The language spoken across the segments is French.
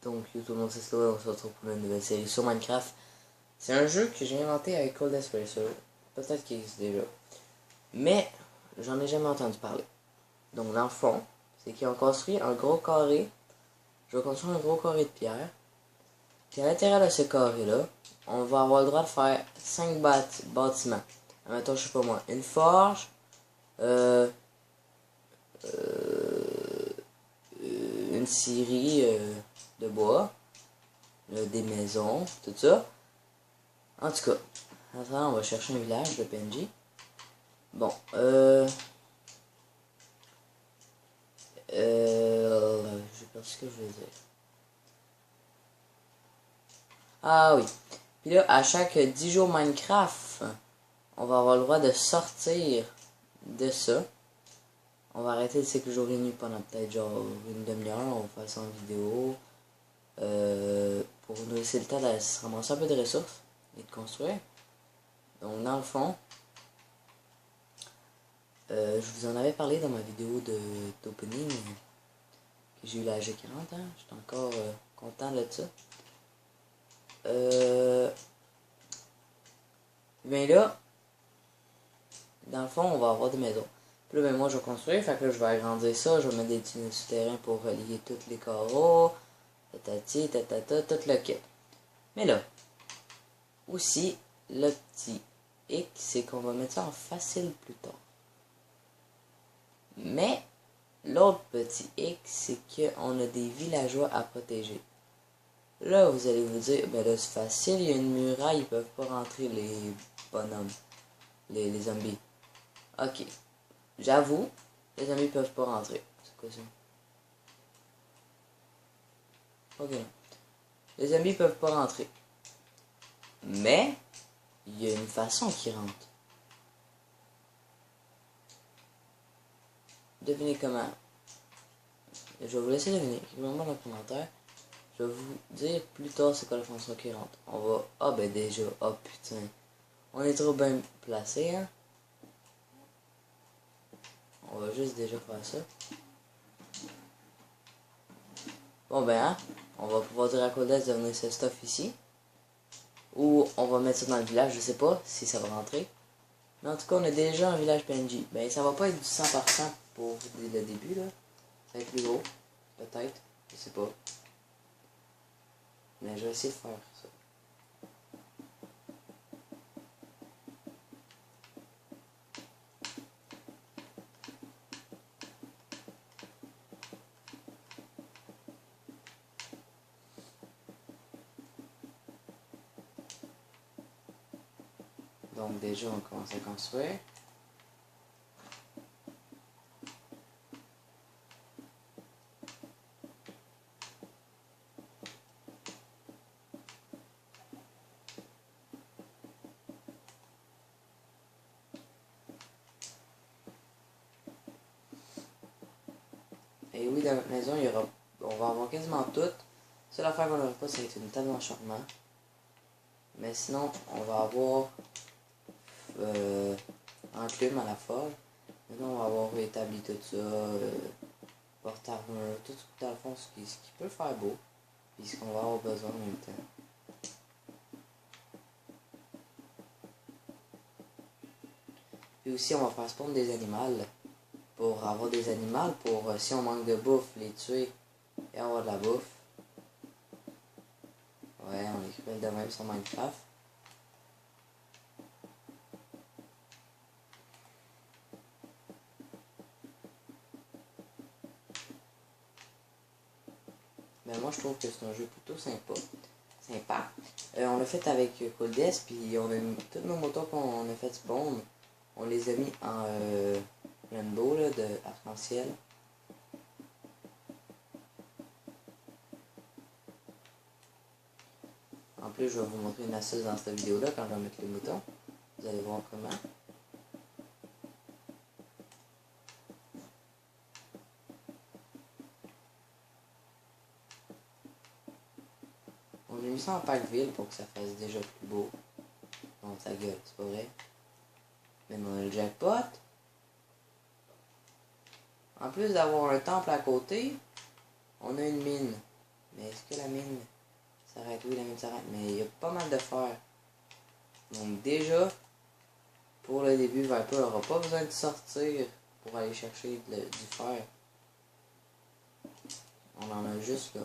Donc, yo tout le monde, c'est Slow, on se retrouve pour une nouvelle série sur Minecraft. C'est un jeu que j'ai inventé avec Cold Espresso. Peut-être qu'il existe déjà. Mais, j'en ai jamais entendu parler. Donc, dans le fond, c'est qu'ils ont construit un gros carré. Je vais construire un gros carré de pierre. Puis à l'intérieur de ce carré-là, on va avoir le droit de faire 5 bâtiments. Admettons, je sais pas moi, une forge, euh, une scierie de bois, des maisons, tout ça. En tout cas, attends, on va chercher un village de PNJ. Bon, j'ai perdu ce que je voulais dire. Ah oui. Puis là, à chaque 10 jours Minecraft, on va avoir le droit de sortir de ça. On va arrêter le cycle jour et nuit pendant peut-être genre une demi-heure. On va faire ça en vidéo. Pour nous laisser le temps de se ramasser un peu de ressources et de construire. Donc dans le fond, je vous en avais parlé dans ma vidéo d'opening que j'ai eu la G40, hein. J'étais encore content de ça. Mais là, dans le fond, on va avoir des maisons. Puis là, ben, moi, je vais construire, fait que là, je vais agrandir ça, je vais mettre des tunnels souterrains pour relier tous les carreaux, tatati, tatata, tout le kit. Mais là, aussi, le petit hic, c'est qu'on va mettre ça en facile plus tard. Mais, l'autre petit hic, c'est qu'on a des villageois à protéger. Là, vous allez vous dire, ben là, c'est facile, il y a une muraille, ils peuvent pas rentrer, les bonhommes, les zombies. Ok, j'avoue, les zombies peuvent pas rentrer. C'est quoi ça? Ok, non. Les zombies peuvent pas rentrer. Mais, il y a une façon qu'ils rentrent. Devinez comment. Je vais vous laisser deviner. Écrivez-moi dans le commentaire. Je vais vous dire plus tard c'est quoi la façon qui rentre. On va... Ah ben déjà. Oh putain. On est trop bien placé, hein. On va juste déjà faire ça. Bon ben, hein. On va pouvoir dire à Codes de venir ce stuff ici. Ou on va mettre ça dans le village. Je sais pas si ça va rentrer. Mais en tout cas, on a déjà un village PNJ. Ben, ça va pas être du 100% pour le début, là. Ça va être plus gros. Peut-être. Je sais pas. Mais je vais essayer de faire ça. Donc déjà, on commence à construire. Et oui, dans notre maison, on va avoir quasiment tout. Seule affaire qu'on n'aura pas, c'est une table d'enchantement. Mais sinon, on va avoir enclume à la forge. Maintenant, on va avoir établi tout ça, porte-armure, tout dans le fond, ce qui peut faire beau. Puis ce qu'on va avoir besoin en même temps. Puis aussi, on va faire spawn des animaux. Pour avoir des animaux, pour si on manque de bouffe, les tuer et avoir de la bouffe. Ouais, on écrit de même sur Minecraft. Mais moi, je trouve que c'est un jeu plutôt sympa. On l'a fait avec Coldes, puis on a mis tous nos motos qu'on a fait spawn. On les a mis en rainbow, là, de arc-en-ciel. En plus, je vais vous montrer une astuce dans cette vidéo-là quand je vais mettre les moutons. Vous allez voir comment. On a mis ça en pack-ville pour que ça fasse déjà plus beau. Non, ta gueule, c'est pas vrai. Maintenant, on a le jackpot. En plus d'avoir un temple à côté, on a une mine. Mais est-ce que la mine s'arrête? Oui, la mine s'arrête, mais il y a pas mal de fer. Donc déjà, pour le début, Viper n'aura pas besoin de sortir pour aller chercher du fer. On en a juste là.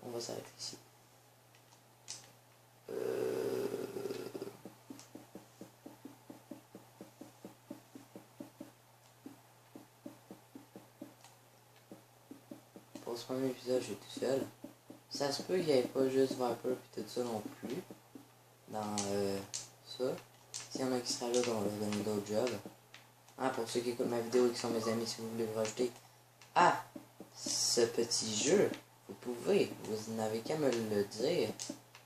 On va s'arrêter ici. Pour ce premier épisode, j'ai tout seul. Ça se peut qu'il n'y ait pas juste Viper et tout ça non plus. Dans ça. S'il y en a qui se rajoutent, on va leur donner d'autres jobs. Ah, pour ceux qui écoutent ma vidéo et qui sont mes amis, si vous voulez vous rajouter à ce petit jeu, vous pouvez. Vous n'avez qu'à me le dire.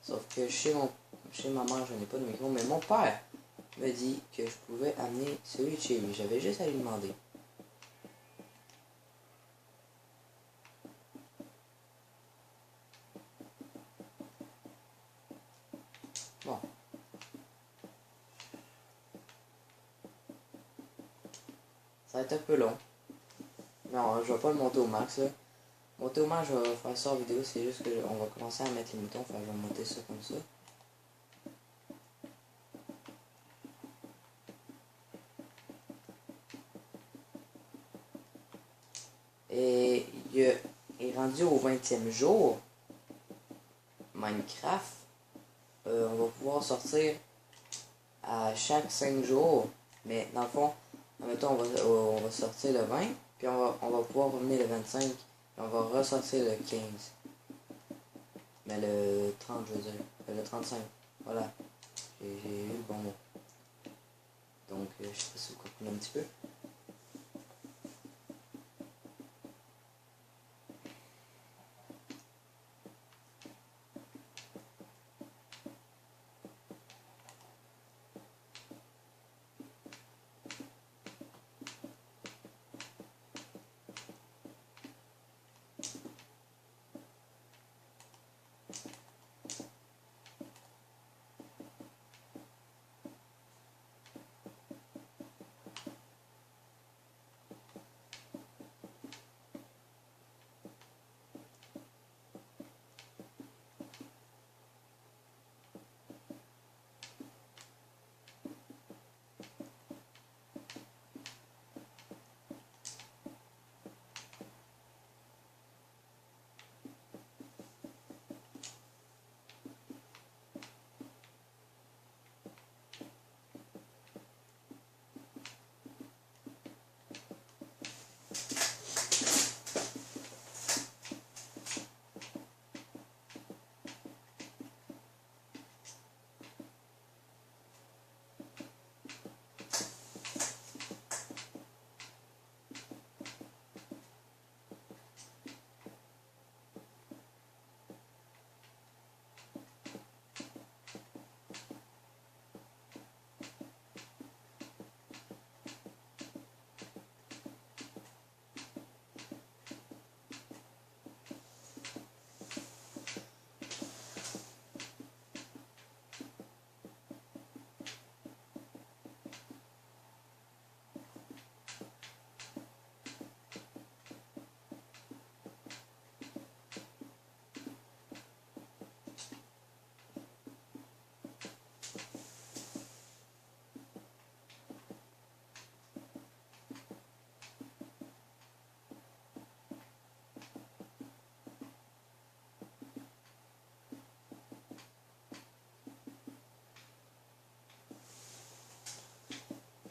Sauf que chez ma mère, je n'ai pas de micro, mais mon père me dit que je pouvais amener celui de chez lui. J'avais juste à lui demander. Bon. Ça va être un peu long. Non, je vais pas le monter au max là. Monter au max, je vais faire ça en vidéo, c'est juste que on va commencer à mettre les moutons, enfin je vais monter ça comme ça. Et il est rendu au 20e jour. Minecraft. On va pouvoir sortir à chaque 5 jours. Mais dans le fond, admettons, on va sortir le 20, puis on va pouvoir revenir le 25, puis on va ressortir le 15. Mais le 30, je veux dire. Le 35. Voilà. J'ai eu le bon mot. Donc, je sais pas si vous comprenez un petit peu.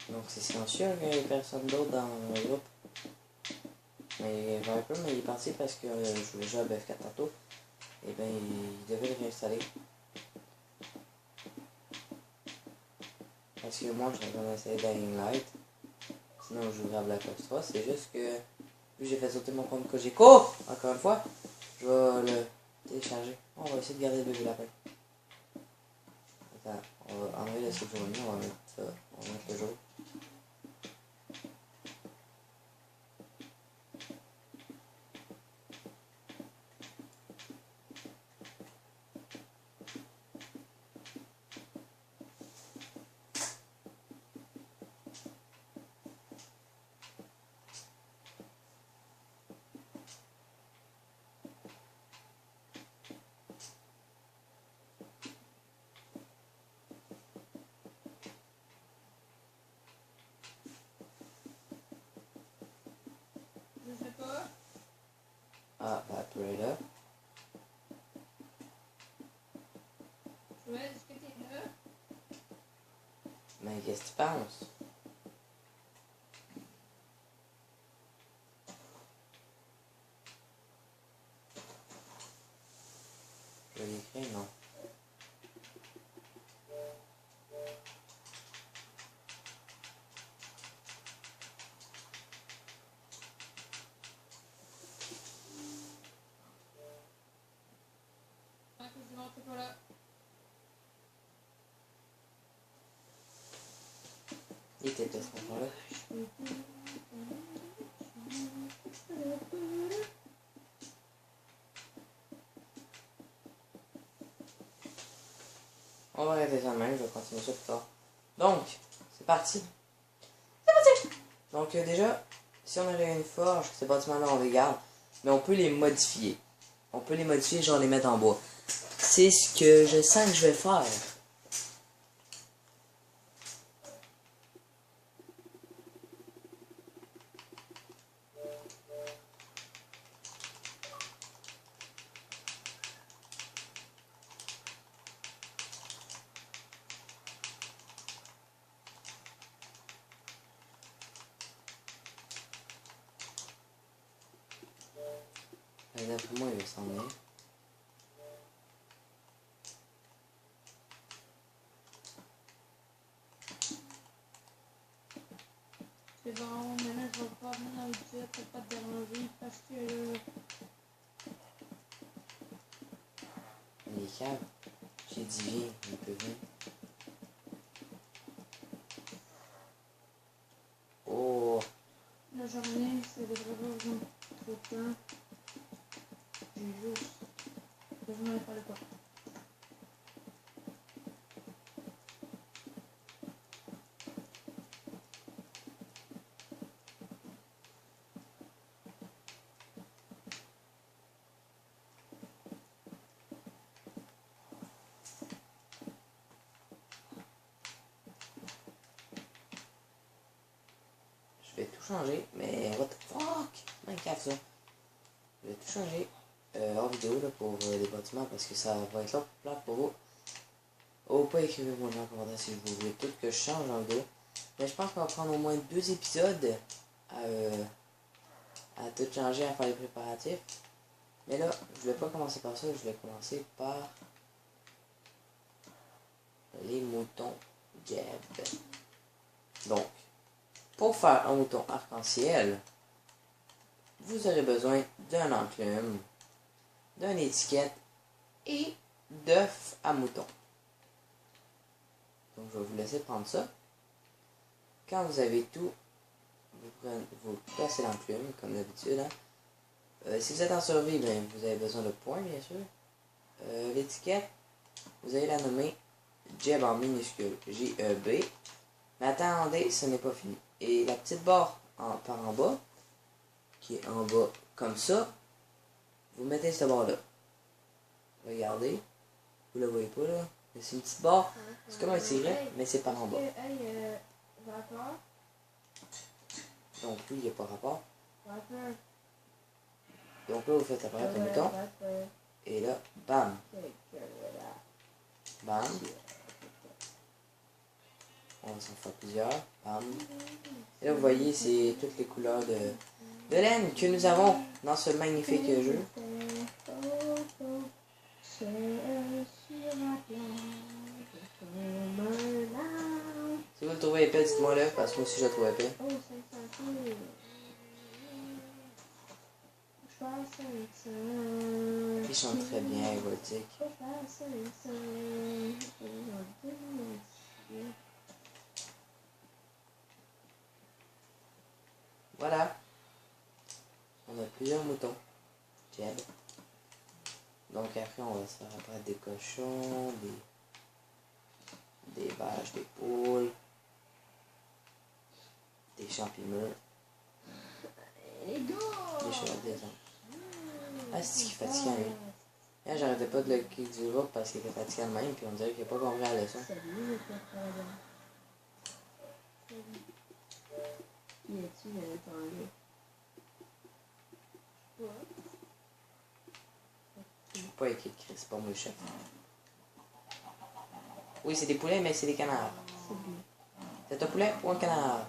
Donc c'est silencieux qu'il n'y ait personne d'autre dans le groupe. Mais Viper, mais il est parti parce que je voulais jouer à BF4 tantôt. Et ben il devait le réinstaller. Parce que moi je vais essayer Dying Light. Sinon je jouerai à Black Ops 3. C'est juste que vu que j'ai fait sauter mon compte Cogeco, encore une fois, je vais le télécharger. On va essayer de garder le bébé lapin. Attends, on va enlever le séjourné, on va mettre ça, on va mettre le jour. qu'est-ce que tu penses? Je vais l'écrire, non. Il était peut-être ce moment-là. On va arrêter ça même, je vais continuer ça plus tard. Donc, c'est parti. Donc déjà, si on aurait une forge, ces bâtiments-là on les garde, mais on peut les modifier. On peut les modifier, genre les mettre en bois. C'est ce que je sens que je vais faire. D'après moi, il va s'en venir. C'est bon, mais là, je vais pas venir dans le jet pour pas te déranger parce que... Il est calme. J'ai dit viens, il peut venir. Oh! La journée, c'est des vrais besoin trop de temps. J'ai juste besoin de faire le pas. Je vais tout changer, mais what the fuck? Minecraft ça. Je vais tout changer en vidéo là, pour les bâtiments parce que ça va être là pour vous. Oh, pas écrivez-moi dans les commentaires si vous voulez tout que je change en vidéo. Mais je pense qu'on va prendre au moins 2 épisodes à tout changer, à faire les préparatifs. Mais là, je vais pas commencer par ça, je vais commencer par les moutons Jeb. Donc, pour faire un mouton arc-en-ciel, vous aurez besoin d'un enclume, d'une étiquette et d'œufs à mouton. Donc je vais vous laisser prendre ça. Quand vous avez tout, vous placez l'enclume comme d'habitude. Hein. Si vous êtes en survie, ben, vous avez besoin de points bien sûr. L'étiquette, vous allez la nommer Jeb en minuscule, J-E-B. Mais attendez, ce n'est pas fini. Et la petite barre par en bas, qui est en bas comme ça, vous mettez cette barre là. Regardez, vous la voyez pas là, mais c'est une petite barre, c'est comme un tiret, mais c'est par en bas. Donc lui, il n'y a pas rapport. Donc là, vous faites apparaître le mouton, et là, bam, bam, on va s'en faire plusieurs, bam. Et là, vous voyez, c'est toutes les couleurs de laine que nous avons dans ce magnifique jeu. Si vous le trouvez épais, dites-moi le, parce que moi aussi je le trouve épais. Il chante très bien, Gothic. Voilà. On a plusieurs moutons. Jeb. Donc après, on va se faire apparaître des cochons, des vaches, des poules, des champignons, des chevaux, des hommes. Ah, c'est ce qui est fatigant, lui. Là, j'arrêtais pas de le kick du groupe parce qu'il était fatigant de même, puis on dirait qu'il n'a pas compris la leçon. Je peux pas écrire, c'est pas moi le chef. Oui, c'est des poulets, mais c'est des canards. C'est un poulet ou un canard?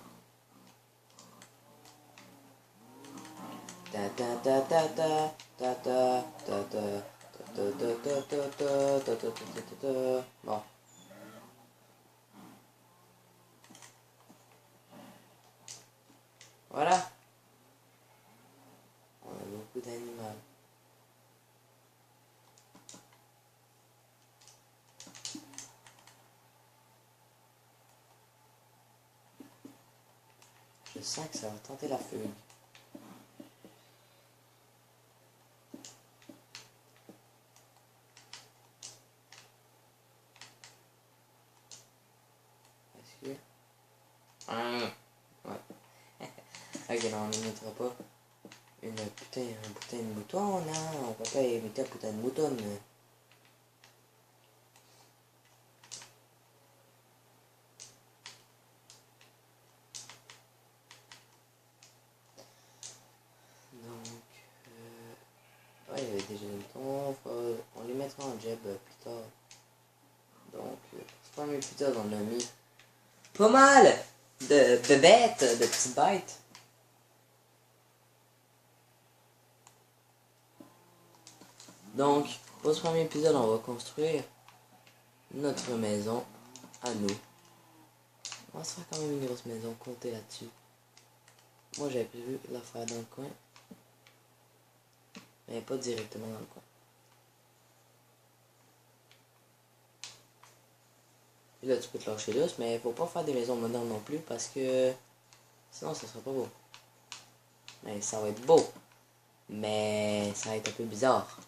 Ta ta ta ta ta ta ta ta ta ta ta ta ta ta ta ta ta ta. Bon. Voilà. On a beaucoup d'animaux. Je sens que ça va tenter la fugue. Est-ce que... ouais. Ok, non, on ne mettra pas un putain de mouton, non. On peut pas imiter un putain de mouton. Donc, ouais, il y avait déjà des moutons. On les mettra en jab plus tard. Donc, c'est pas mes plus tard, on a mis pas mal de bêtes, de petites bêtes. Donc, pour ce premier épisode, on va construire notre maison à nous. On va se faire quand même une grosse maison, compter là-dessus. Moi, j'avais prévu la faire dans le coin, mais pas directement dans le coin. Et là, tu peux te lâcher l'os, mais faut pas faire des maisons modernes non plus parce que sinon, ça sera pas beau. Mais ça va être beau, mais ça va être un peu bizarre.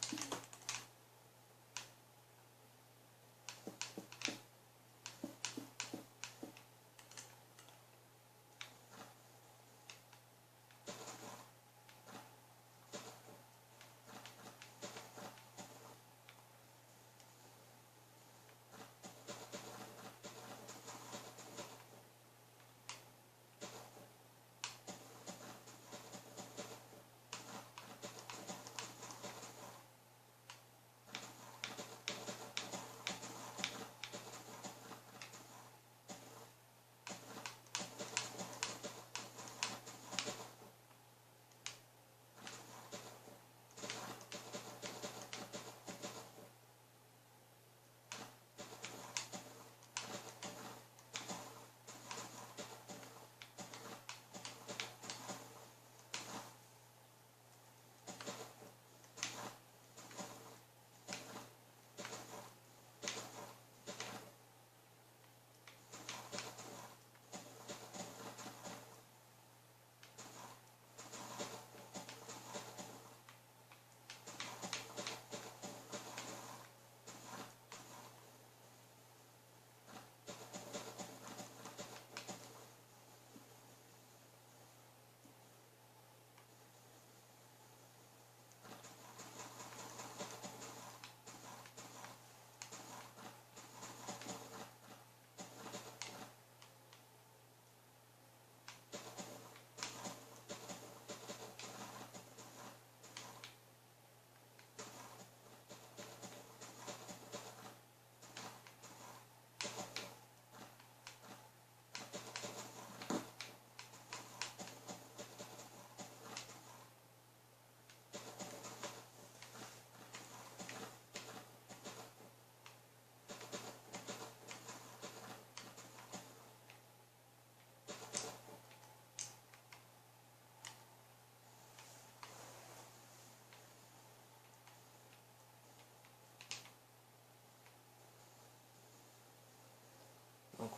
Donc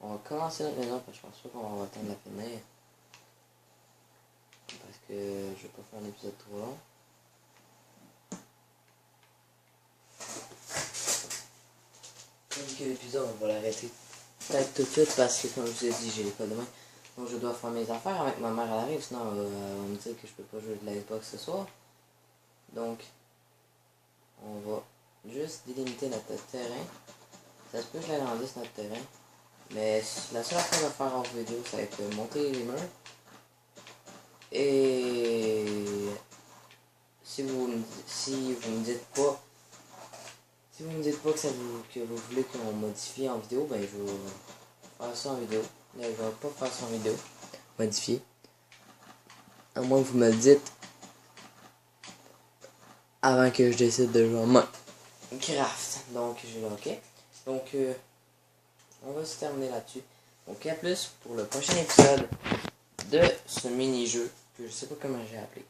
on va commencer notre maison parce que je pense pas qu'on va atteindre la finir. Parce que je vais pas faire un épisode trop long. Comme que l'épisode, on va l'arrêter peut-être tout de suite parce que comme je vous ai dit, j'ai l'école demain. Donc je dois faire mes affaires avec ma mère elle arrive, sinon elle va me dire que je peux pas jouer de la Xbox ce soir. Donc on va juste délimiter notre terrain. Ça se peut que je l'agrandisse notre terrain. Mais la seule affaire à faire en vidéo, ça va être monter les murs. Et si vous me dites pas que vous voulez qu'on modifie en vidéo, ben faire ça en vidéo. Là, je vais pas faire ça en vidéo. Modifier. À moins que vous me le dites avant que je décide de jouer en Minecraft. Donc, je vais OK. Donc, on va se terminer là-dessus. Donc, à plus pour le prochain épisode de ce mini-jeu que je sais pas comment j'ai appelé.